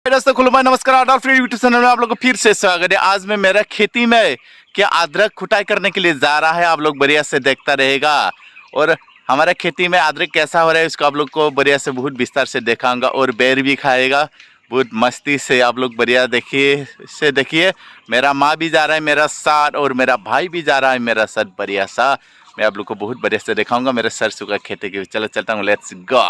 दोस्तों खुलुमाय नमस्कार। आडॉल्फ free YouTube channel में आप लोग को फिर से स्वागत है। आज मैं मेरा खेती में क्या अदरक खुटाई करने के लिए जा रहा है, आप लोग बढ़िया से देखता रहेगा। और हमारा खेती में अदरक कैसा हो रहा है इसको आप लोग को बढ़िया से बहुत विस्तार से दिखाऊंगा और बेर भी खाएगा बहुत मस्ती से। आप लोग बढ़िया देखिए मेरा माँ भी जा रहा है मेरा साथ और मेरा भाई भी जा रहा है मेरा साथ। बढ़िया सा मैं आप लोग को बहुत बढ़िया से दिखाऊंगा मेरे सरसों का खेती की। चलो चलता हूँ, लेट्स गो।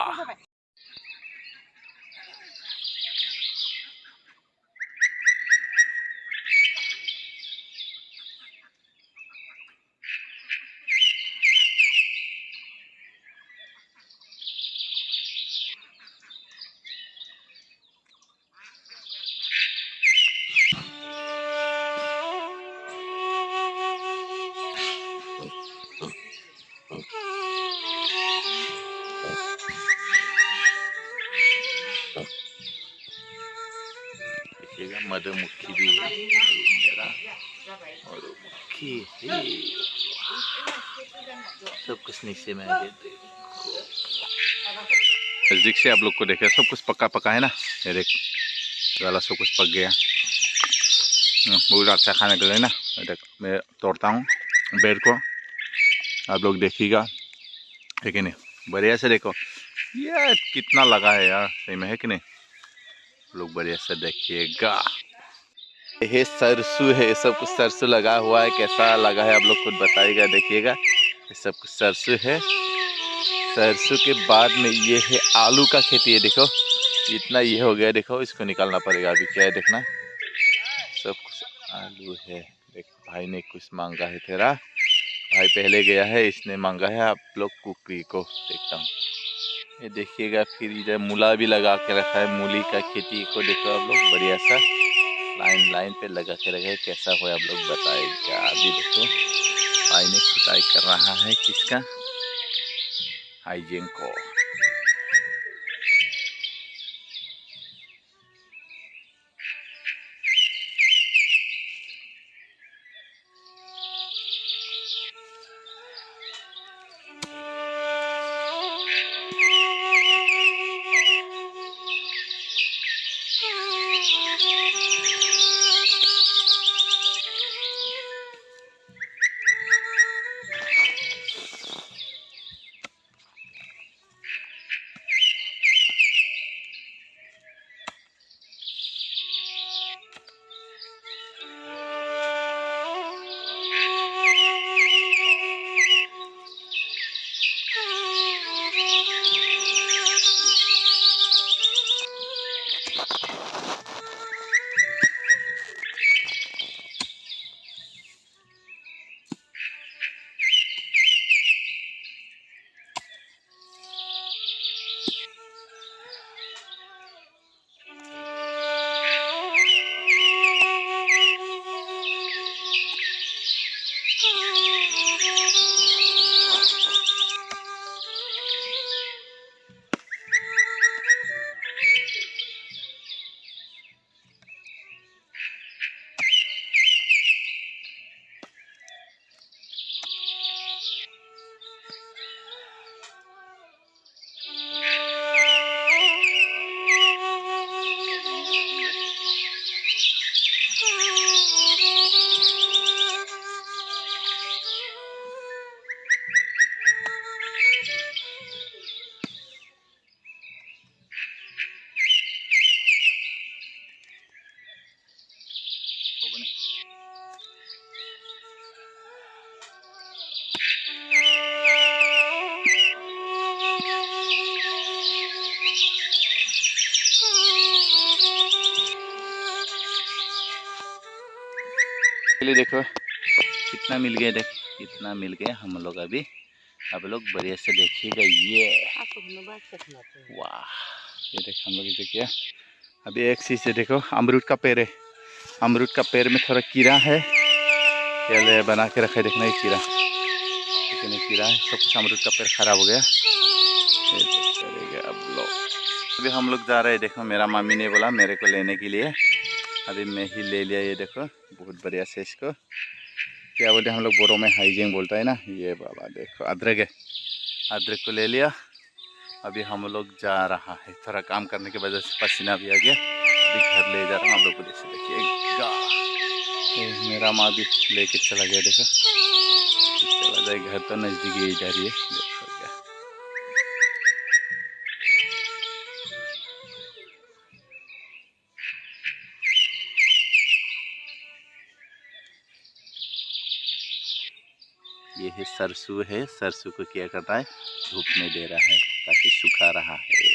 देखिएगा मधुमक्खी भी है मेरा और मक्खी है। सब कुछ नीचे में नजदीक से आप लोग को देखे सब कुछ पक्का पका है ना। ये देख वाला सब कुछ पक गया, बहुत अच्छा खाने के लिए ना। देख मैं तोड़ता हूँ बेर को, आप लोग देखिएगा है कि नहीं। बढ़िया से देखो ये कितना लगा है यार, सही में है कि नहीं। लोग बढ़िया से देखिएगा। ये सरसों है, सब कुछ सरसों लगा हुआ है। कैसा लगा है आप लोग खुद बताइएगा। देखिएगा ये सब कुछ सरसों है। सरसों के बाद में ये है आलू का खेती है। देखो इतना ये हो गया, देखो इसको निकालना पड़ेगा अभी। क्या है देखना, सब कुछ आलू है। देख भाई ने कुछ मांगा है, तेरा भाई पहले गया है, इसने मांगा है आप लोग कुकरी को। देखता हूँ ये देखिएगा। फिर इधर मूला भी लगा के रखा है, मूली का खेती को देखो आप लोग बढ़िया सा लाइन लाइन पे लगा के रखे। कैसा हो आप लोग बताएगा। अभी देखो भाई ने खुदाई कर रहा है किसका, हाइजेन को। चलिए देखो कितना मिल गया, देख कितना मिल गया हम लोग अभी। आप लोग बढ़िया से देखिएगा। ये वाह, ये देख हम लोग इसे किया अभी। एक चीज़ से देखो अमरूद का पेड़ है, अमरूद का पेड़ में थोड़ा कीड़ा है, पहले बना के रखे देखना। ये कीड़ा कितने कीड़ा है, सब कुछ अमरूद का पेड़ खराब हो गया। ये देख करेगा अब लोग। अभी हम लोग जा रहे हैं, देखो मेरा मामी ने बोला मेरे को लेने के लिए, अभी मैं ही ले लिया। ये देखो बहुत बढ़िया से इसको क्या बोलते हैं हम लोग बोरो में, हाइजेन बोलता है ना। ये बाबा देखो अदरक है, अदरक को ले लिया। अभी हम लोग जा रहा है, थोड़ा काम करने की वजह से पसीना भी आ गया। अभी घर ले जा रहा हूँ आप लोग को। जैसे देखिए गाय, मेरा माँ भी लेके चला गया, देखा चला जाए घर तो नज़दीक ही जा रही है। देखो क्या ये है सरसों है, सरसों को क्या करता है धूप में दे रहा है ताकि सुखा रहा है।